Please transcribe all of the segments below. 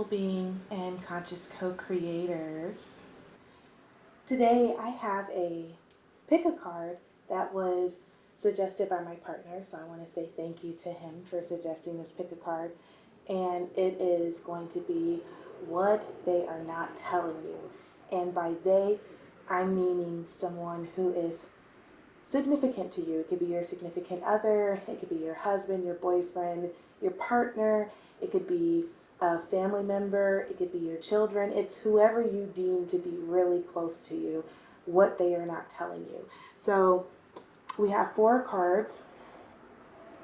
beautiful beings and conscious co-creators. Today I have a pick a card that was suggested by my partner, so I want to say thank you to him for suggesting this pick a card. And it is going to be what they are not telling you. And by they, I'm meaning someone who is significant to you. It could be your significant other, it could be your husband, your boyfriend, your partner, it could be a family member, it could be your children. It's whoever you deem to be really close to you, what they are not telling you. So we have 4 cards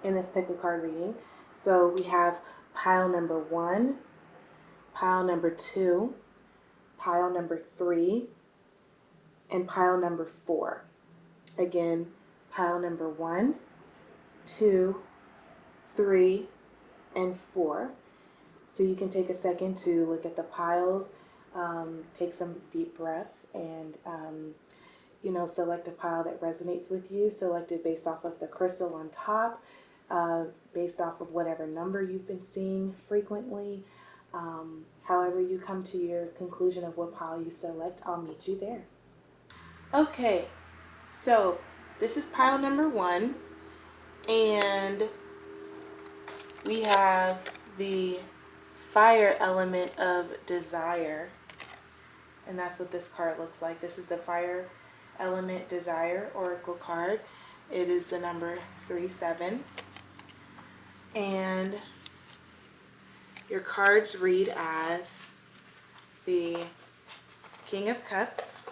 in this pick a card reading. So we have pile number 1, pile number 2, pile number 3, and pile number 4. Again, pile number 1, 2, 3, and 4. So you can take a second to look at the piles, take some deep breaths, and select a pile that resonates with you. Select it based off of the crystal on top, based off of whatever number you've been seeing frequently. However you come to your conclusion of what pile you select, I'll meet you there. Okay. So this is pile number 1, and we have the fire element of desire, and that's what this card looks like. This is the fire element desire oracle card. It is the number 37, and your cards read as the King of Cups,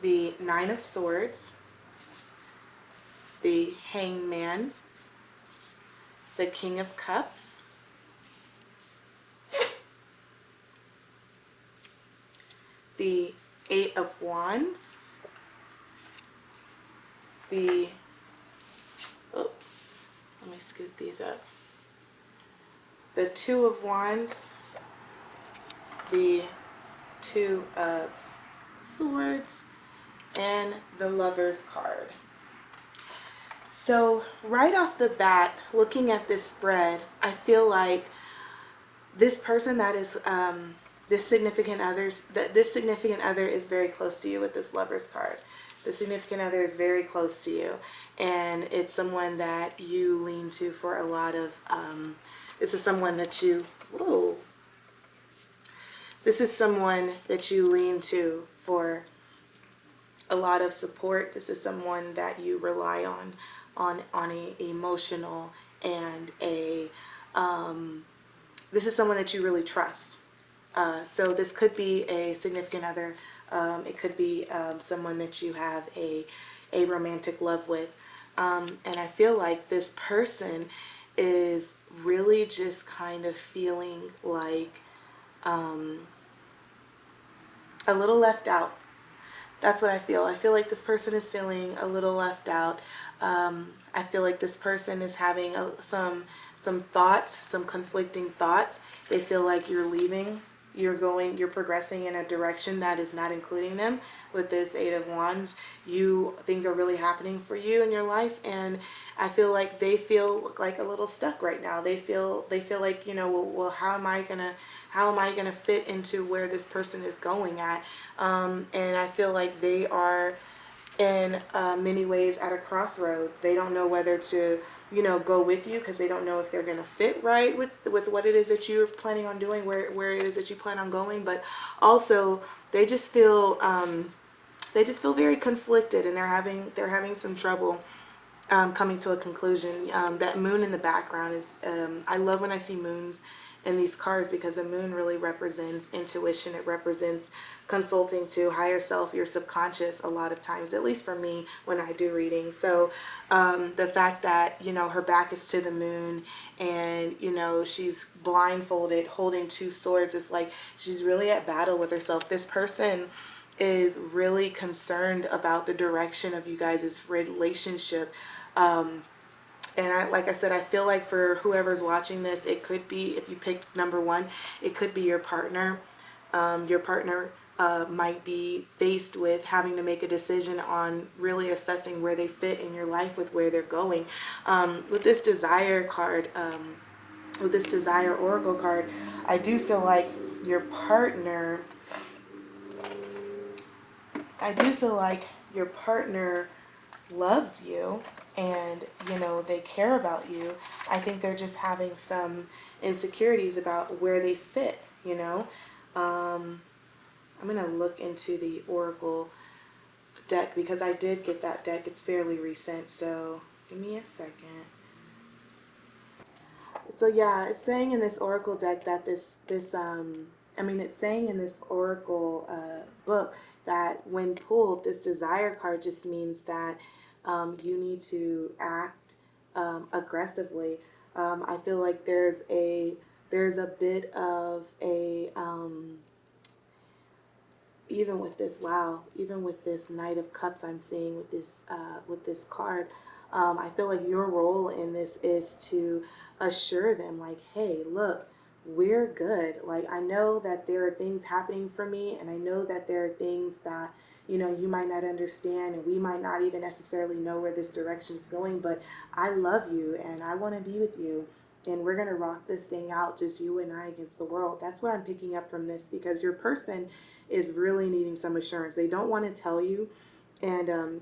the 9 of Swords, the Hangman, the King of Cups, the 8 of Wands, let me scoot these up, the 2 of Wands, the 2 of Swords, and the Lover's card. So right off the bat, looking at this spread, I feel like this person that is this significant other is very close to you with this Lover's card. The significant other is very close to you, and it's someone that you lean to for a lot of this is someone that you lean to for a lot of support. This is someone that you rely on a emotional and this is someone that you really trust. So this could be a significant other. It could be someone that you have a romantic love with. And I feel like this person is really just kind of feeling like a little left out. That's what I feel. I feel like this person is feeling a little left out. I feel like this person is having some thoughts, some conflicting thoughts. They feel like you're leaving, you're progressing in a direction that is not including them. With this 8 of Wands, things are really happening for you in your life, and I feel like they feel like a little stuck right now. They feel like, well, how am I gonna fit into where this person is going at? And I feel like they are in many ways at a crossroads. They don't know whether to go with you, because they don't know if they're going to fit right with what it is that you're planning on doing, where it is that you plan on going. But also they just feel very conflicted, and they're having some trouble coming to a conclusion. That moon in the background is I love when I see moons in these cards, because the moon really represents intuition. It represents consulting to higher self, your subconscious, a lot of times, at least for me when I do readings. So the fact that her back is to the moon, and she's blindfolded holding 2 swords, it's like she's really at battle with herself. This person is really concerned about the direction of you guys' relationship. And like I said, I feel like for whoever's watching this, it could be, if you picked number 1, it could be your partner. Your partner might be faced with having to make a decision on really assessing where they fit in your life with where they're going. With this desire card, with this Desire Oracle card, I do feel like your partner, loves you, and they care about you. I think they're just having some insecurities about where they fit. I'm gonna look into the Oracle deck because I did get that deck. It's fairly recent, so give me a second. So yeah, it's saying in this Oracle deck that it's saying in this Oracle book that when pulled, this Desire card just means that you need to act aggressively. I feel like there's a bit of a even with this Knight of Cups I'm seeing with this card, I feel like your role in this is to assure them, like, hey, look, we're good. Like, I know that there are things happening for me, and I know that there are things that you might not understand, and we might not even necessarily know where this direction is going, but I love you and I want to be with you, and we're going to rock this thing out, just you and I against the world. That's what I'm picking up from this, because your person is really needing some assurance. They don't want to tell you, and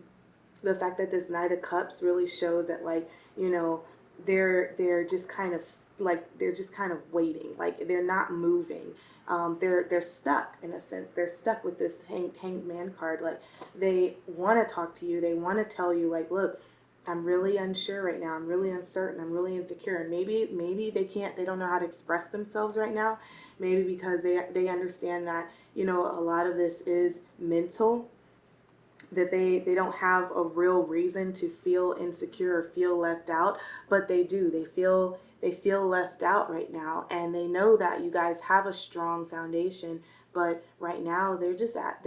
the fact that this Knight of Cups really shows that, like, they're just kind of waiting, like they're not moving. They're stuck in a sense. They're stuck with this hanged man card. Like, they want to talk to you. They want to tell you, like, look, I'm really unsure right now. I'm really uncertain. I'm really insecure. And maybe they don't know how to express themselves right now. Maybe because they understand that, a lot of this is mental, that they don't have a real reason to feel insecure or feel left out, but they do. They feel left out right now, and they know that you guys have a strong foundation, but right now they're just at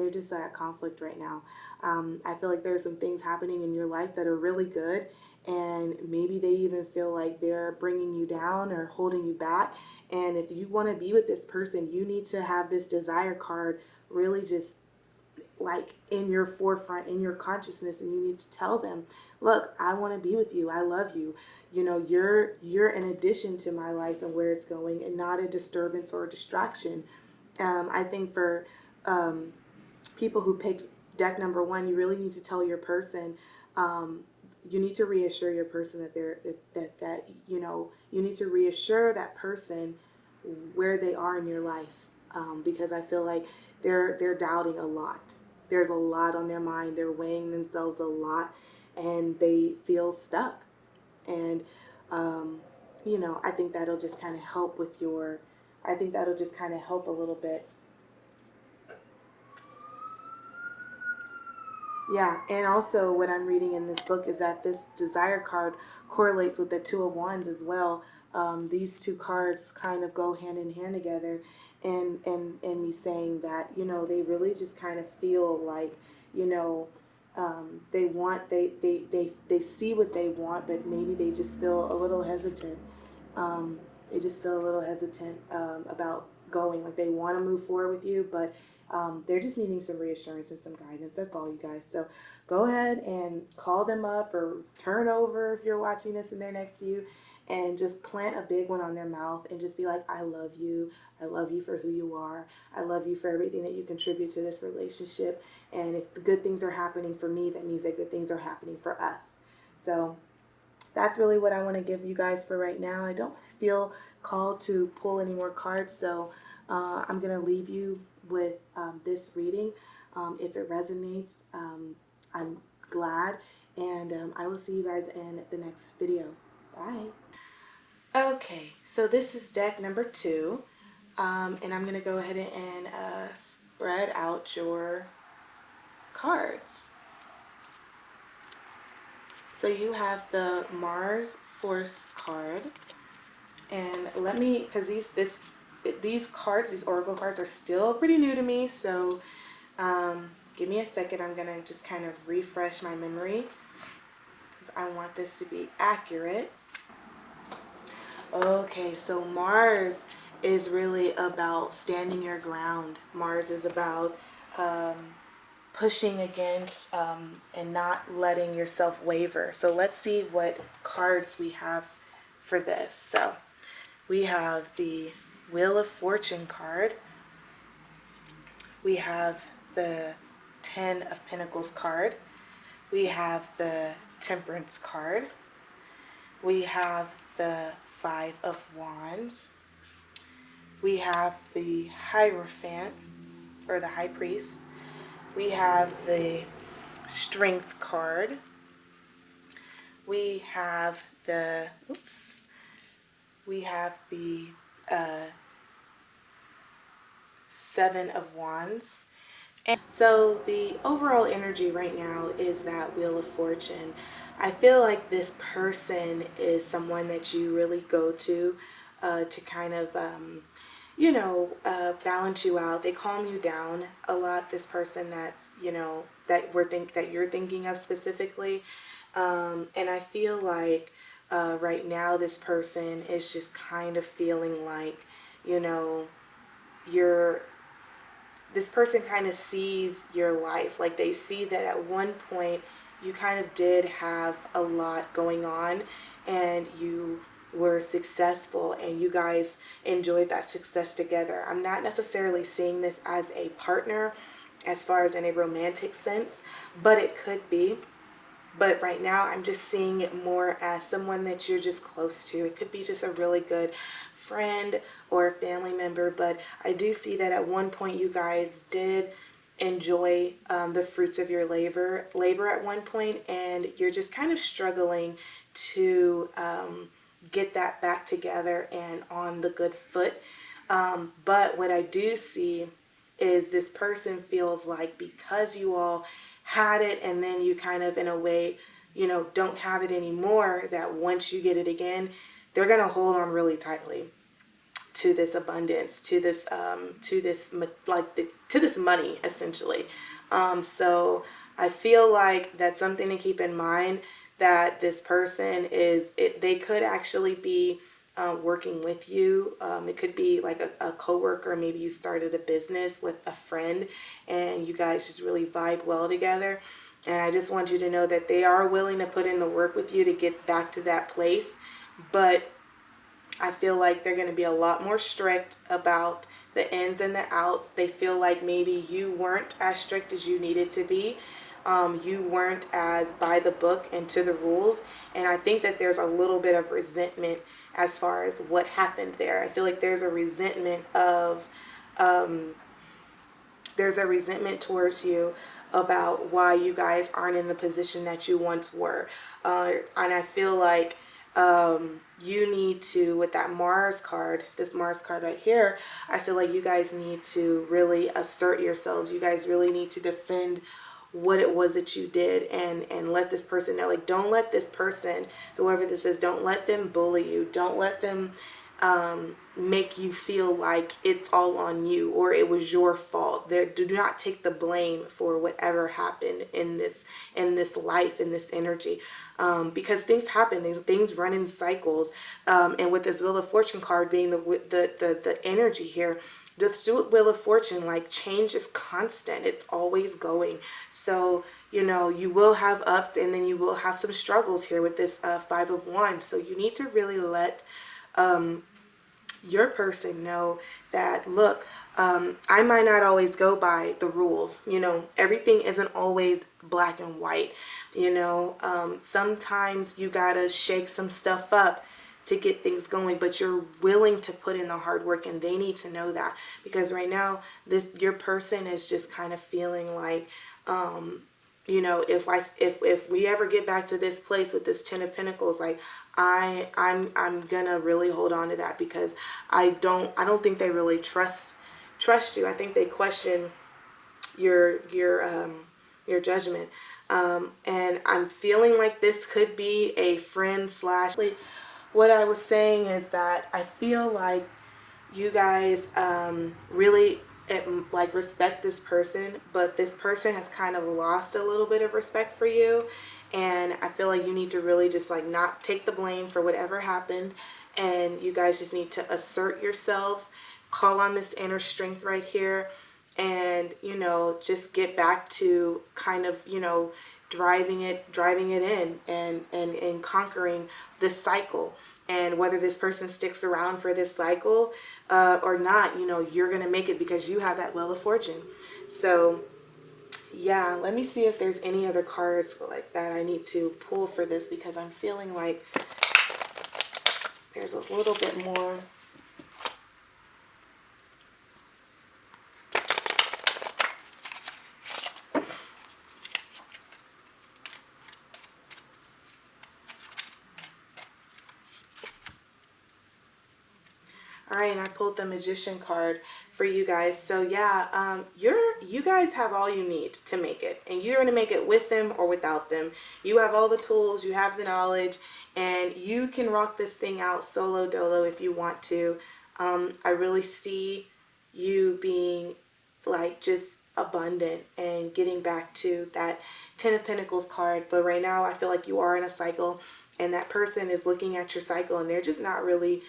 conflict right now. I feel like there's some things happening in your life that are really good, and maybe they even feel like they're bringing you down or holding you back. And if you want to be with this person, you need to have this Desire card really just like in your forefront, in your consciousness, and you need to tell them, look, I want to be with you. I love you. You're an addition to my life and where it's going, and not a disturbance or a distraction. I think for people who picked deck number one, you really need to tell your person, you need to reassure your person that you need to reassure that person where they are in your life, because I feel like they're doubting a lot. There's a lot on their mind. They're weighing themselves a lot, and they feel stuck. And I think that'll just kind of help with your. I think that'll just kind of help a little bit. Yeah, and also what I'm reading in this book is that this Desire card correlates with the Two of Wands as well. These two cards kind of go hand in hand together, and me saying that they really just kind of feel like they see what they want, but maybe they just feel a little hesitant. They just feel a little hesitant about going. Like, they want to move forward with you, but they're just needing some reassurance and some guidance. That's all, you guys. So go ahead and call them up, or turn over if you're watching this and they're next to you, and just plant a big one on their mouth and just be like, I love you. I love you for who you are. I love you for everything that you contribute to this relationship. And if the good things are happening for me, that means that good things are happening for us. So that's really what I want to give you guys for right now. I don't feel called to pull any more cards, so I'm going to leave you with this reading. If it resonates, I'm glad, and I will see you guys in the next video. Bye. Okay, so this is deck number 2, and I'm going to go ahead and spread out your cards. So you have the Mars Force card, and let me, because these cards, these oracle cards, are still pretty new to me, so give me a second. I'm gonna just kind of refresh my memory because I want this to be accurate. Okay, so Mars is really about standing your ground. Mars is about pushing against and not letting yourself waver. So let's see what cards we have for this. So We have the Wheel of Fortune card. We have the Ten of Pentacles card. We have the Temperance card. We have the Five of Wands. We have the Hierophant, or the High Priest. We have the Strength card. We have the, Seven of Wands. And so the overall energy right now is that Wheel of Fortune. I feel like this person is someone that you really go to kind of, balance you out. They calm you down a lot. This person that's, that you're thinking of specifically. And I feel like right now this person is just kind of feeling like, you're this person kind of sees your life. Like they see that at one point you kind of did have a lot going on and you were successful and you guys enjoyed that success together. I'm not necessarily seeing this as a partner as far as in a romantic sense, but it could be. But right now I'm just seeing it more as someone that you're just close to. It could be just a really good friend or a family member, but I do see that at one point you guys did enjoy the fruits of your labor at one point, and you're just kind of struggling to get that back together and on the good foot. But what I do see is this person feels like because you all had it and then you kind of in a way, don't have it anymore, that once you get it again, they're going to hold on really tightly to this abundance, to this money essentially. So I feel like that's something to keep in mind, that this person they could actually be working with you. It could be like a coworker. Maybe you started a business with a friend and you guys just really vibe well together. And I just want you to know that they are willing to put in the work with you to get back to that place. But I feel like they're going to be a lot more strict about the ins and the outs. They feel like maybe you weren't as strict as you needed to be. You weren't as by the book and to the rules. And I think that there's a little bit of resentment as far as what happened there. I feel like there's a resentment towards you about why you guys aren't in the position that you once were. And I feel like you need to, with that Mars card, this Mars card right here, I feel like you guys need to really assert yourselves. You guys really need to defend what it was that you did, and let this person know. Like, don't let this person, whoever this is, don't let them bully you. Don't let them make you feel like it's all on you or it was your fault. Do not take the blame for whatever happened in this life, in this energy, because things happen. Things run in cycles, and with this Wheel of Fortune card being the energy here, the Wheel of Fortune, like, change is constant. It's always going. So, you will have ups and then you will have some struggles here with this Five of Wands. So you need to really let your person know that, look, I might not always go by the rules. Everything isn't always black and white. Sometimes you gotta shake some stuff up to get things going, but you're willing to put in the hard work, and they need to know that, because right now your person is just kind of feeling like, if we ever get back to this place with this Ten of Pentacles, like I'm gonna really hold on to that, because I don't think they really trust you. I think they question your judgment, and I'm feeling like this could be a friend slash. What I was saying is that I feel like you guys really respect this person, but this person has kind of lost a little bit of respect for you, and I feel like you need to really just not take the blame for whatever happened, and you guys just need to assert yourselves, call on this inner strength right here, and just get back to kind of driving it in and conquering this cycle. And whether this person sticks around for this cycle or not, you know, you're going to make it because you have that Wheel of Fortune. So yeah, let me see if there's any other cards like that I need to pull for this, because I'm feeling like there's a little bit more. All right, and I pulled the Magician card for you guys. So yeah, you guys have all you need to make it, and you're gonna make it with them or without them. You have all the tools, you have the knowledge, and you can rock this thing out solo dolo if you want to. I really see you being like just abundant and getting back to that Ten of Pentacles card. But right now I feel like you are in a cycle, and that person is looking at your cycle and they're just not really,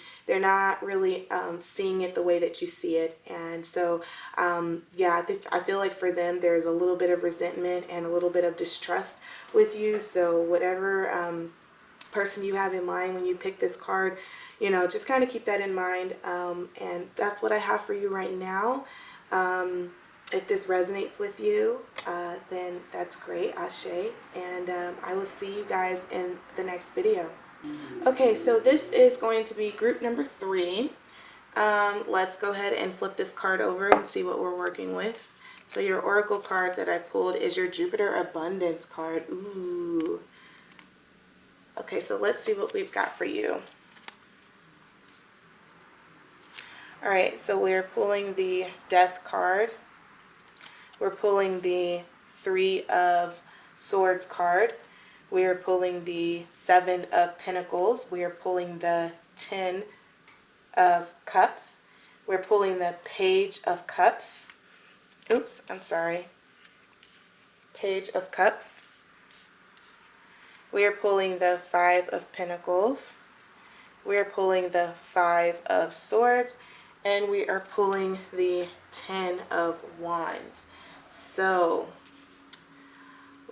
seeing it the way that you see it. And so yeah, I feel like for them there's a little bit of resentment and a little bit of distrust with you. So whatever person you have in mind when you pick this card, you know, just kind of keep that in mind. And that's what I have for you right now. If this resonates with you, then that's great, Ashe. And I will see you guys in the next video. Okay, so this is going to be group number 3. Let's go ahead and flip this card over and see what we're working with. So your oracle card that I pulled is your Jupiter Abundance card. Ooh. Okay, so let's see what we've got for you. All right, so we're pulling the Death card. We're pulling the 3 of Swords card. We are pulling the 7 of Pentacles. We are pulling the 10 of Cups. We're pulling the Page of Cups. Oops, I'm sorry. Page of Cups. We are pulling the 5 of Pentacles. We are pulling the 5 of Swords. And we are pulling the 10 of Wands. So,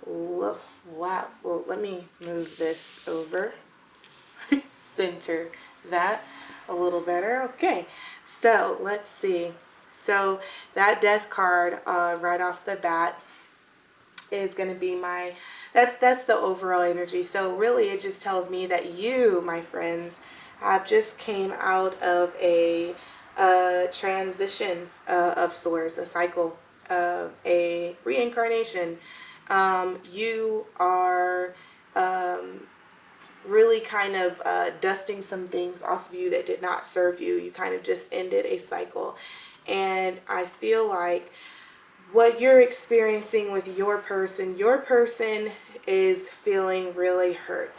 wow. Well, let me move this over. Center that a little better. Okay, so let's see. So that Death card right off the bat is going to be my, that's the overall energy. So really it just tells me that you, my friends, have just came out of a transition of sorts, a cycle, a reincarnation. You are really kind of dusting some things off of you that did not serve you. You kind of just ended a cycle. And I feel like what you're experiencing with your person is feeling really hurt.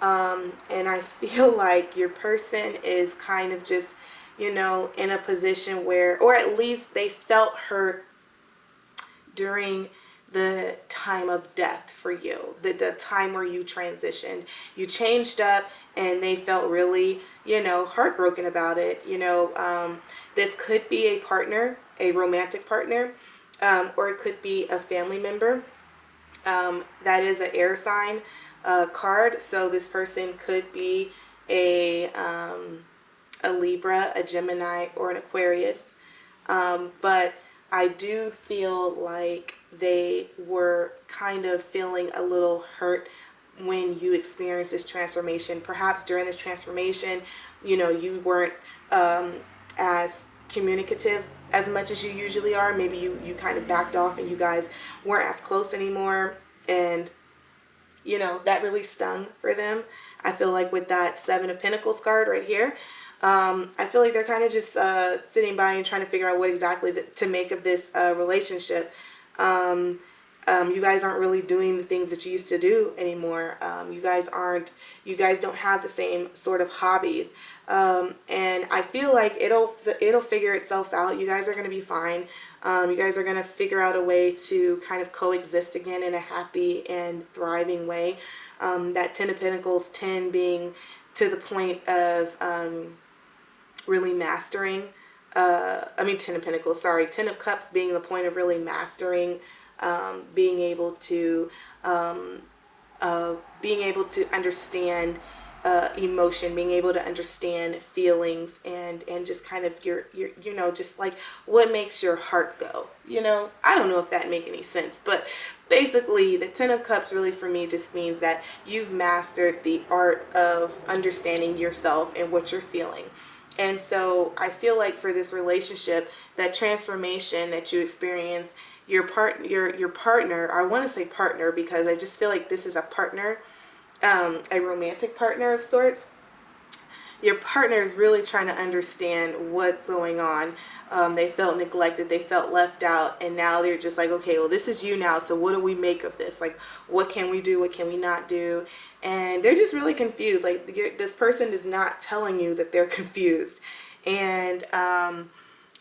And I feel like your person is kind of just, you know, in a position where, or at least they felt hurt during the time of death for you, the time where you transitioned. You changed up and they felt really, you know, heartbroken about it. You know, this could be a partner, a romantic partner, or it could be a family member. That is an air sign card. So this person could be a Libra, a Gemini, or an Aquarius. But I do feel like they were kind of feeling a little hurt when you experienced this transformation. Perhaps during this transformation, you know, you weren't as communicative as much as you usually are. Maybe you kind of backed off and you guys weren't as close anymore. And, you know, that really stung for them. I feel like with that 7 of Pentacles card right here, I feel like they're kind of just sitting by and trying to figure out what exactly to make of this relationship. You guys aren't really doing the things that you used to do anymore. You guys don't have the same sort of hobbies. And I feel like it'll figure itself out. You guys are going to be fine. You guys are going to figure out a way to kind of coexist again in a happy and thriving way. That 10 of Pentacles, 10 being to the point of really mastering. 10 of Pentacles, sorry. 10 of Cups being the point of really mastering, being able to understand emotion, being able to understand feelings, and just kind of your just like what makes your heart go. I don't know if that make any sense, but basically the 10 of Cups really for me just means that you've mastered the art of understanding yourself and what you're feeling. And so I feel like for this relationship, that transformation that you experience, your partner, I want to say partner because I just feel like this is a partner, a romantic partner of sorts. Your partner is really trying to understand what's going on. They felt neglected, they felt left out, and now they're just like, okay, well, this is you now, so what do we make of this? Like, what can we do? What can we not do? And they're just really confused. Like, this person is not telling you that they're confused. And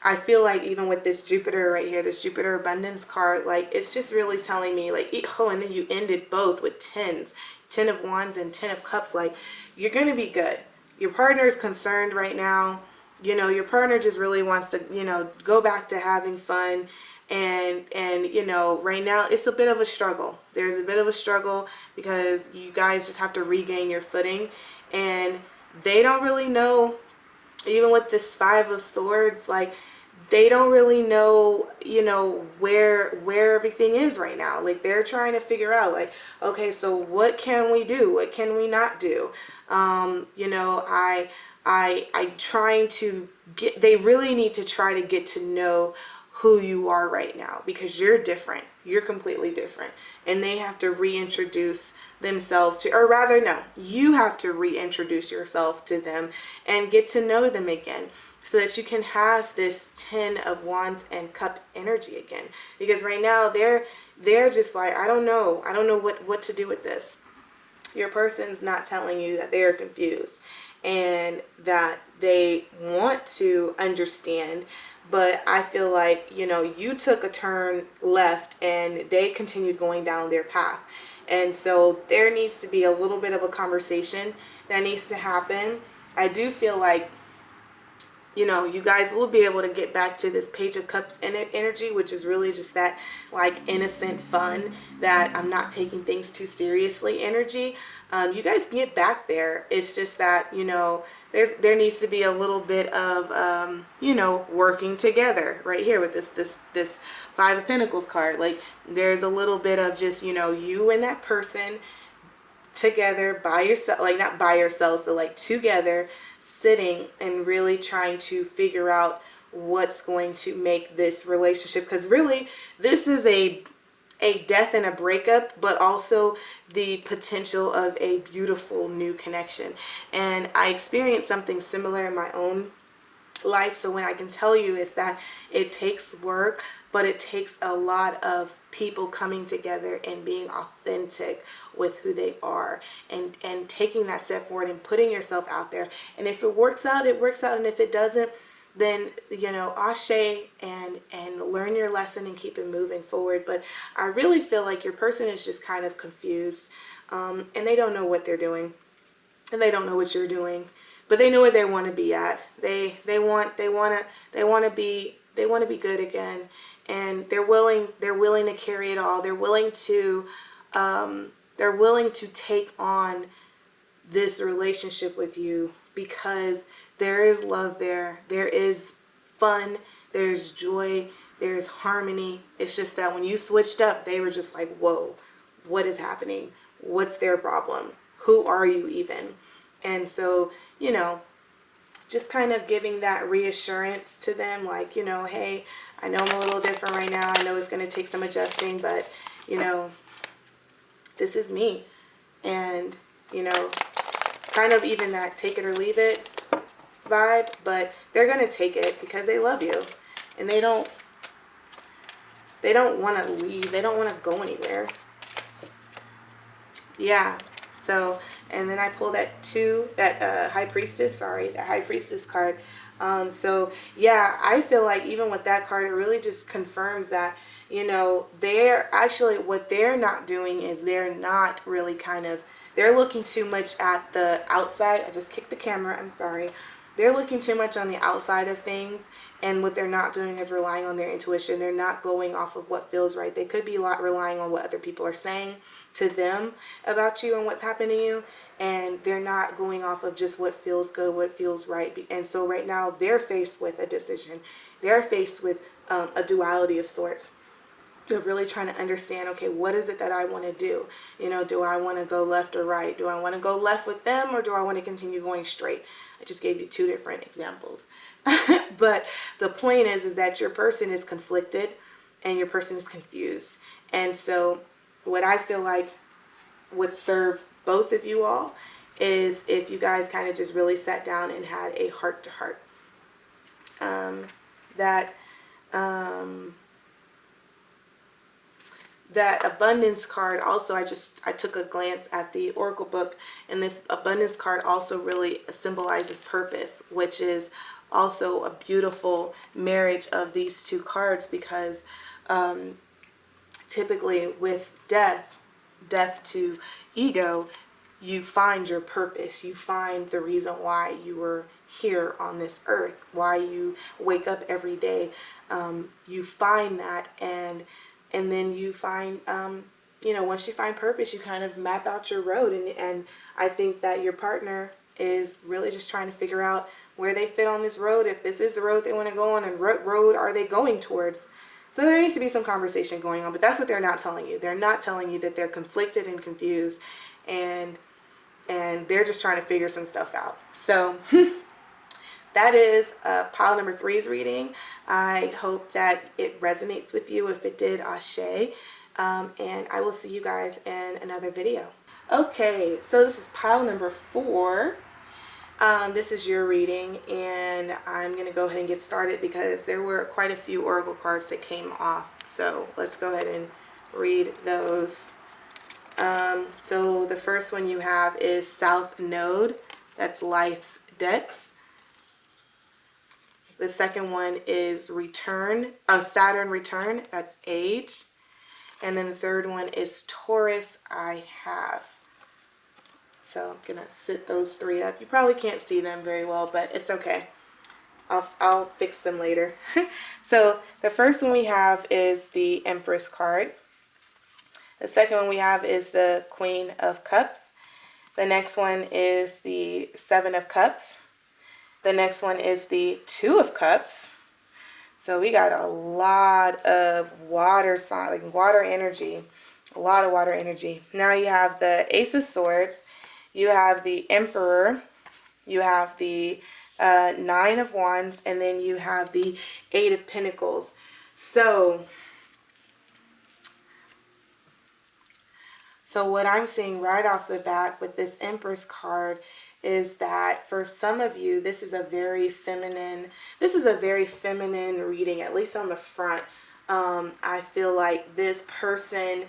I feel like even with this Jupiter right here, this Jupiter abundance card, like, it's just really telling me, like, oh, and then you ended both with 10s, 10 of Wands and 10 of Cups. Like, you're going to be good. Your partner is concerned right now. Your partner just really wants to, go back to having fun. And right now it's a bit of a struggle. There's a bit of a struggle because you guys just have to regain your footing. And they don't really know, even with this 5 of Swords, like, they don't really know, where everything is right now. Like, they're trying to figure out, like, okay, so what can we do? What can we not do? I trying to get, they really need to try to get to know who you are right now, because you're different. You're completely different. And they have to reintroduce themselves to, or rather, no, you have to reintroduce yourself to them and get to know them again, so that you can have this 10 of Wands and Cup energy again. Because right now they're just like, I don't know what to do with this. Your person's not telling you that they're confused and that they want to understand, but I feel like, you took a turn left and they continued going down their path. And so there needs to be a little bit of a conversation that needs to happen. I do feel like, you guys will be able to get back to this Page of Cups energy, which is really just that, like, innocent fun, that I'm not taking things too seriously energy. You guys can get back there. It's just that, there needs to be a little bit of, working together right here with this 5 of Pentacles card. Like, there's a little bit of just, you and that person together by yourself, like, not by yourselves, but like together, sitting and really trying to figure out what's going to make this relationship, because really this is a death and a breakup, but also the potential of a beautiful new connection. And I experienced something similar in my own life, so when I can tell you is that it takes work, but it takes a lot of people coming together and being authentic with who they are, and taking that step forward and putting yourself out there. And if it works out, it works out, and if it doesn't, then ashe, and learn your lesson and keep it moving forward. But I really feel like your person is just kind of confused, and they don't know what they're doing, and they don't know what you're doing, but they know where they want to be at. They want to be good again, and they're willing to carry it all. They're willing to take on this relationship with you, because there is love there. There is fun. There's joy. There's harmony. It's just that when you switched up, they were just like, whoa, what is happening? What's their problem? Who are you even? And so, just kind of giving that reassurance to them, like, hey, I know I'm a little different right now. I know it's going to take some adjusting, but, this is me. And, kind of even that take it or leave it vibe, but they're going to take it because they love you, and they don't want to leave. They don't want to go anywhere. Yeah. So, and then I pulled that High Priestess card. So yeah, I feel like even with that card, it really just confirms that, they're actually, what they're not doing is they're not really they're looking too much at the outside. I just kicked the camera. I'm sorry. they're looking too much on the outside of things, and what they're not doing is relying on their intuition. They're not going off of what feels right. They could be relying on what other people are saying to them about you and what's happening to you, and they're not going off of just what feels good, what feels right. And so right now they're faced with a decision. They're faced with a duality of sorts. They're really trying to understand, okay, what is it that I want to do? You know, do I want to go left or right? Do I want to go left with them, or do I want to continue going straight? I just gave you two different examples. But the point is that your person is conflicted and your person is confused. And so what I feel like would serve both of you all is if you guys kind of just really sat down and had a heart to heart. That abundance card also, I took a glance at the oracle book, and this abundance card also really symbolizes purpose, which is also a beautiful marriage of these two cards, because typically with death to ego, you find your purpose. You find the reason why you were here on this earth, why you wake up every day. You find that, and then you find, once you find purpose, you kind of map out your road. And I think that your partner is really just trying to figure out where they fit on this road, if this is the road they want to go on, and what road are they going towards. So there needs to be some conversation going on, but that's what they're not telling you. They're not telling you that they're conflicted and confused, and they're just trying to figure some stuff out. So that is pile number 3's reading. I hope that it resonates with you. If it did, ashe. And I will see you guys in another video. Okay, so this is pile number 4. This is your reading, and I'm going to go ahead and get started because there were quite a few oracle cards that came off. So let's go ahead and read those. So the first one you have is South Node. That's life's debts. The second one is Saturn return. That's age. And then the third one is Taurus, I have. So I'm going to sit those 3 up. You probably can't see them very well, but it's okay. I'll fix them later. So the first one we have is the Empress card. The second one we have is the Queen of Cups. The next one is the 7 of Cups. The next one is the 2 of Cups. So we got a lot of water sign, like water energy, a lot of water energy. Now you have the Ace of Swords, you have the Emperor, you have the 9 of Wands, and then you have the 8 of Pentacles. So what I'm seeing right off the bat with this Empress card is that for some of you, this is a very feminine reading, at least on the front. I feel like this person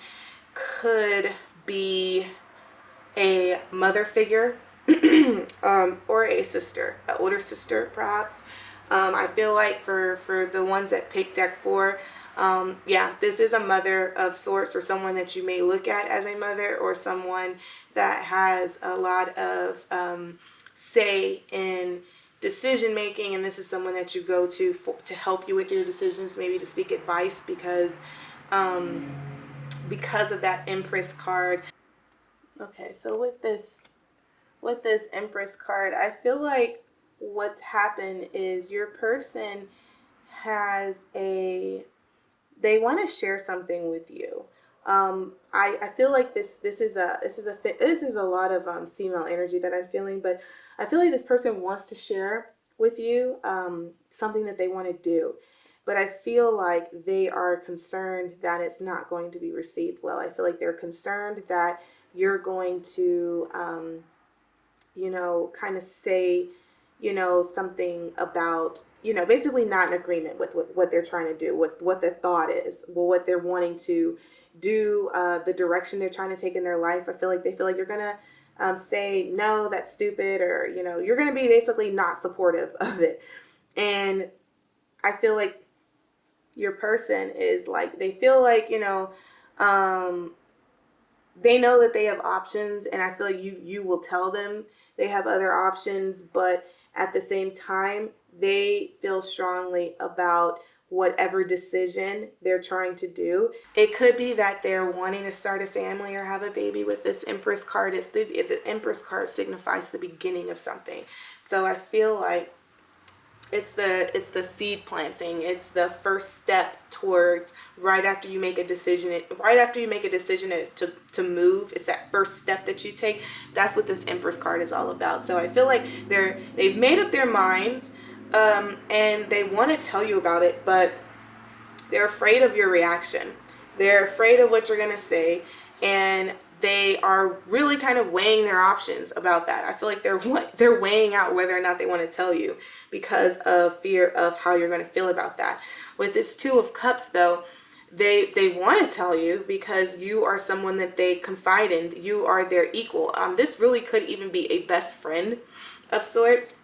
could be a mother figure or a sister, an older sister perhaps. I feel like for the ones that picked deck 4, yeah, this is a mother of sorts, or someone that you may look at as a mother, or someone that has a lot of say in decision making, and this is someone that you go to help you with your decisions, maybe to seek advice because of that Empress card. Okay, so with this Empress card, I feel like what's happened is your person they want to share something with you. I feel like this is a lot of female energy that I'm feeling, but I feel like this person wants to share with you something that they want to do, but I feel like they are concerned that it's not going to be received well. I feel like they're concerned that you're going to kind of say something about, basically not in agreement with what they're trying to do, what their thought is, what they're wanting to do, the direction they're trying to take in their life. I feel like they feel like you're going to say, no, that's stupid, or, you're going to be basically not supportive of it. And I feel like your person is like, they feel like, they know that they have options, and I feel like you will tell them they have other options, but at the same time, they feel strongly about whatever decision they're trying to do. It could be that they're wanting to start a family or have a baby with this Empress card. The Empress card signifies the beginning of something. So I feel like it's the seed planting. It's the first step towards right after you make a decision to move. It's that first step that you take. That's what this Empress card is all about. So I feel like they've made up their minds, and they want to tell you about it, but they're afraid of your reaction. They're afraid of what you're going to say, and they are really kind of weighing their options about that. I feel like they're weighing out whether or not they want to tell you because of fear of how you're going to feel about that. With this Two of Cups, though, they want to tell you because you are someone that they confide in. You are their equal. This really could even be a best friend of sorts.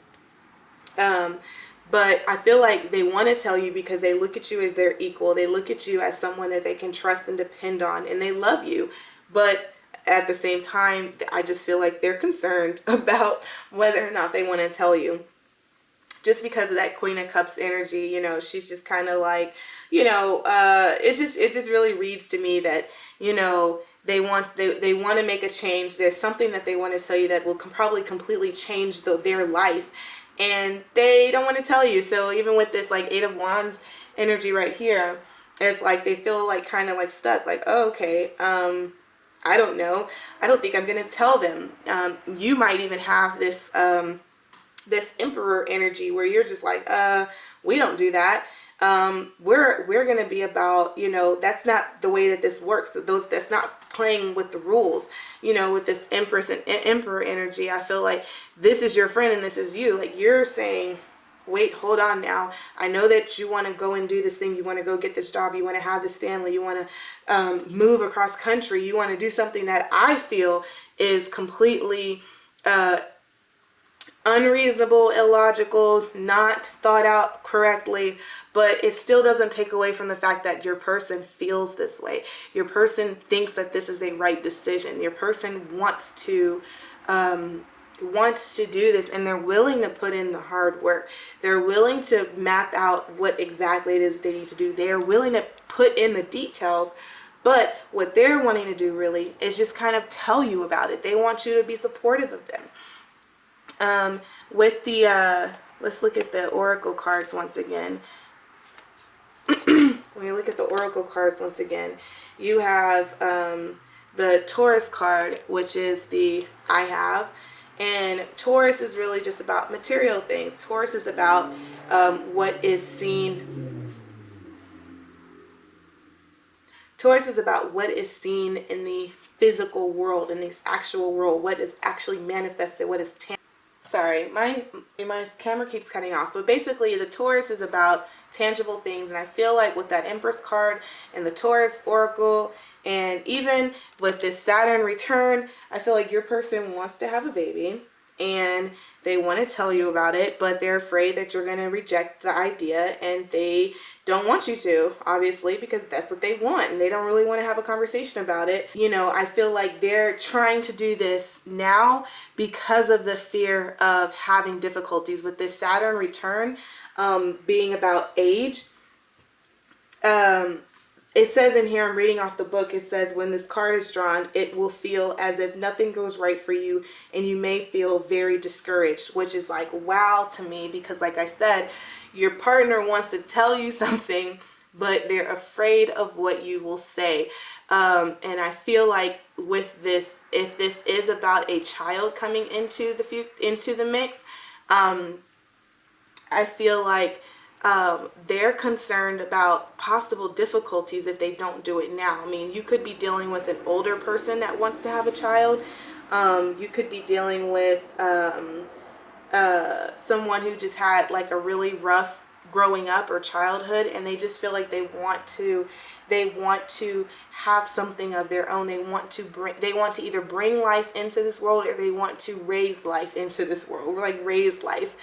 But I feel like they want to tell you because they look at you as their equal. They look at you as someone that they can trust and depend on, and they love you. But at the same time, I just feel like they're concerned about whether or not they want to tell you. Just because of that Queen of Cups energy, you know, she's just kind of like, you know, it just really reads to me that, you know, they want to make a change. There's something that they want to tell you that will probably completely change their life, and they don't want to tell you. So even with this like Eight of Wands energy right here, it's like they feel like kind of like stuck, like, oh, okay, I don't know. I don't think I'm going to tell them. You might even have this this Emperor energy where you're just like, we don't do that. We're going to be about, you know, that's not the way that this works. That's not playing with the rules. You know, with this Empress and Emperor energy, I feel like this is your friend and this is you. Like you're saying, wait, hold on now. I know that you want to go and do this thing. You want to go get this job. You want to have this family. You want to move across country. You want to do something that I feel is completely unreasonable, illogical, not thought out correctly, but it still doesn't take away from the fact that your person feels this way. Your person thinks that this is a right decision. Your person wants to do this, and they're willing to put in the hard work. They're willing to map out what exactly it is they need to do. They're willing to put in the details, but what they're wanting to do really is just kind of tell you about it. They want you to be supportive of them. With the let's look at the oracle cards once again. When you look at the oracle cards once again, you have the Taurus card, which is the I have. And Taurus is really just about material things. Taurus is about what is seen. Taurus is about what is seen in the physical world, in this actual world, what is actually manifested, what is tangible. Sorry, my camera keeps cutting off. But basically, the Taurus is about tangible things. And I feel like with that Empress card and the Taurus Oracle, and even with this Saturn return, I feel like your person wants to have a baby. And they want to tell you about it, but they're afraid that you're going to reject the idea, and they don't want you to, obviously, because that's what they want, and they don't really want to have a conversation about it. You know, I feel like they're trying to do this now because of the fear of having difficulties with this Saturn return being about age. It says in here, I'm reading off the book, it says when this card is drawn, it will feel as if nothing goes right for you, and you may feel very discouraged, which is like, wow to me, because like I said, your partner wants to tell you something, but they're afraid of what you will say. And I feel like with this, if this is about a child coming into the mix, I feel like they're concerned about possible difficulties if they don't do it now. I mean, you could be dealing with an older person that wants to have a child. You could be dealing with someone who just had like a really rough growing up or childhood, and they just feel like they want to have something of their own. They want to either bring life into this world, or they want to raise life into this world, or like raise life.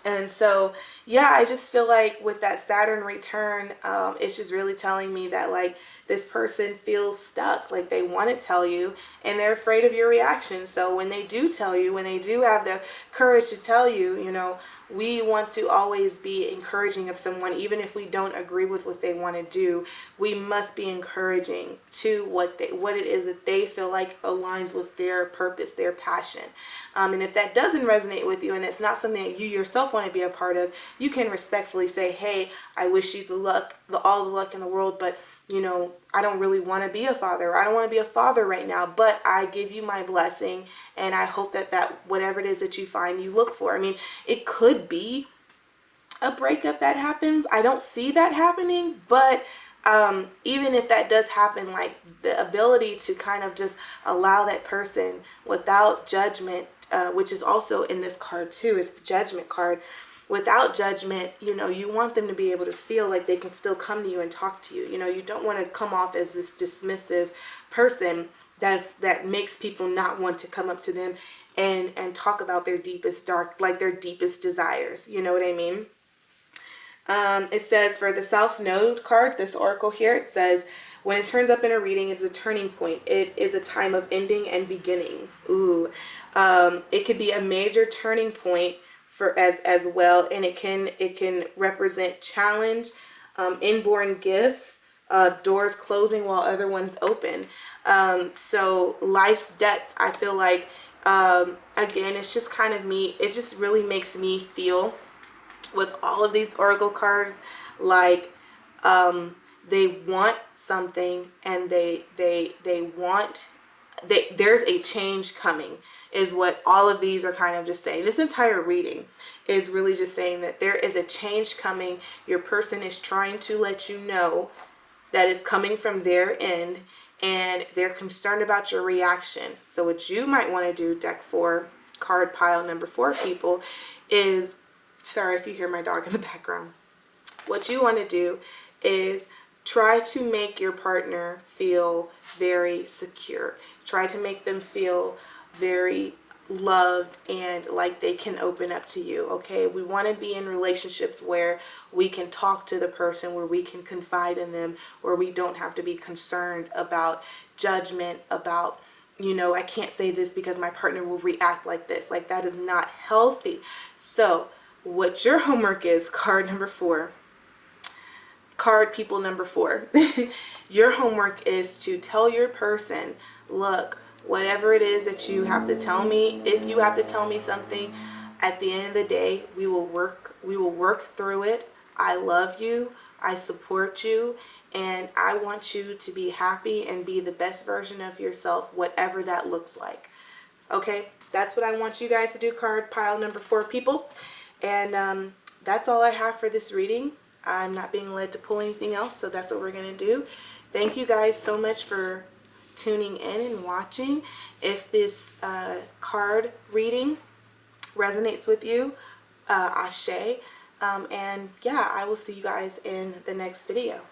And so, yeah, I just feel like with that Saturn return, it's just really telling me that like this person feels stuck, like they want to tell you and they're afraid of your reaction. So when they do tell you, when they do have the courage to tell you, you know, we want to always be encouraging of someone, even if we don't agree with what they want to do. We must be encouraging to what it is that they feel like aligns with their purpose, their passion. And if that doesn't resonate with you and it's not something that you yourself want to be a part of, you can respectfully say, hey, I wish you all the luck in the world, but you know, I don't really want to be a father. I don't want to be a father right now, but I give you my blessing, and I hope that whatever it is that you find, you look for. I mean, it could be a breakup that happens. I don't see that happening, but even if that does happen, like the ability to kind of just allow that person without judgment, which is also in this card too, is the Judgment card. Without judgment, you know, you want them to be able to feel like they can still come to you and talk to you. You know, you don't want to come off as this dismissive person that makes people not want to come up to them and talk about their deepest their deepest desires. You know what I mean? It says for the South Node card, this oracle here, it says, when it turns up in a reading, it's a turning point. It is a time of ending and beginnings. Ooh. It could be a major turning point for as well, and it can represent challenge, inborn gifts, doors closing while other ones open. So life's debts, I feel like, again, it's just kind of me. It just really makes me feel with all of these oracle cards like they want something, and there's a change coming, is what all of these are kind of just saying. This entire reading is really just saying that there is a change coming. Your person is trying to let you know that it's coming from their end, and they're concerned about your reaction. So what you might want to do, deck 4, card pile number 4 people, is, sorry if you hear my dog in the background. What you want to do is try to make your partner feel very secure. Try to make them feel very loved and like they can open up to you. Okay, we want to be in relationships where we can talk to the person, where we can confide in them, where we don't have to be concerned about judgment, about, you know, I can't say this because my partner will react like this. Like, that is not healthy. So what your homework is, card number 4, card people number 4, your homework is to tell your person, look, whatever it is that you have to tell me, if you have to tell me something, at the end of the day, we will work through it. I love you, I support you, and I want you to be happy and be the best version of yourself, whatever that looks like. Okay, that's what I want you guys to do, card pile number 4 people. And that's all I have for this reading. I'm not being led to pull anything else, so that's what we're going to do. Thank you guys so much for tuning in and watching. If this card reading resonates with you, ashe. And yeah, I will see you guys in the next video.